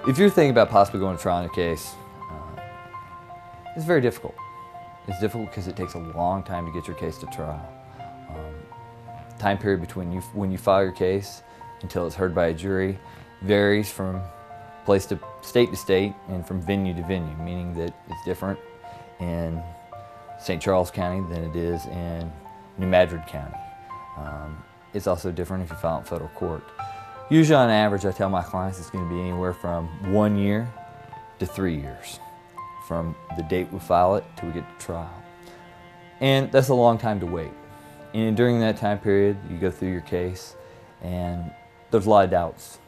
If you're thinking about possibly going to trial on a case, it's very difficult. It's difficult because it takes a long time to get your case to trial. Time period between when you file your case until it's heard by a jury varies from place to state and from venue to venue, meaning that it's different in St. Charles County than it is in New Madrid County. It's also different if you file in federal court. Usually on average, I tell my clients it's going to be anywhere from 1 year to 3 years from the date we file it till we get to trial. And that's a long time to wait. And during that time period, you go through your case and there's a lot of doubts.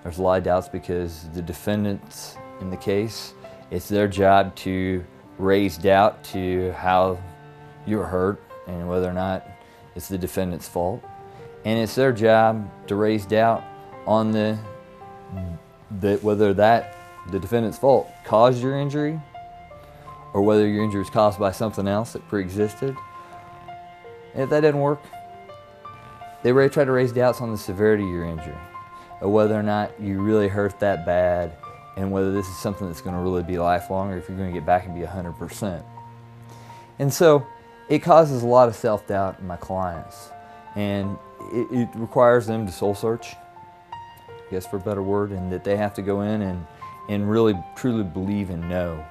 There's a lot of doubts because the defendants in the case, it's their job to raise doubt to how you were hurt and whether or not it's the defendant's fault. And it's their job to raise doubt on whether the defendant's fault caused your injury or whether your injury was caused by something else that pre-existed. And if that didn't work, they try to raise doubts on the severity of your injury, or whether or not you really hurt that bad, and whether this is something that's going to really be lifelong, or if you're going to get back and be 100%. And so it causes a lot of self-doubt in my clients, and it requires them to soul search, I guess for a better word, and that they have to go in and really truly believe and know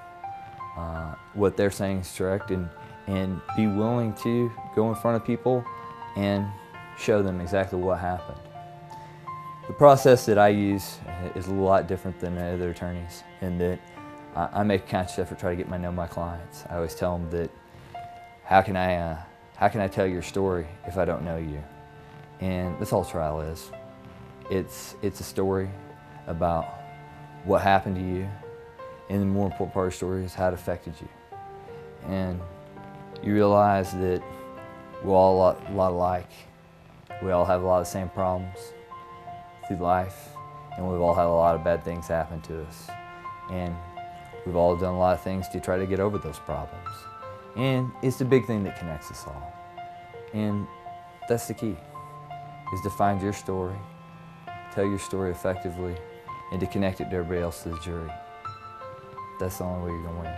what they're saying is correct, and be willing to go in front of people and show them exactly what happened. The process that I use is a lot different than other attorneys in that I make a conscious effort to try to know my clients. I always tell them that how can I tell your story if I don't know you? And that's all trial is. It's a story about what happened to you, and the more important part of the story is how it affected you. And you realize that we're all a lot alike. We all have a lot of the same problems through life, and we've all had a lot of bad things happen to us. And we've all done a lot of things to try to get over those problems. And it's the big thing that connects us all. And that's the key, is to find your story, tell your story effectively, and to connect it to everybody else to the jury. That's the only way you're going to win.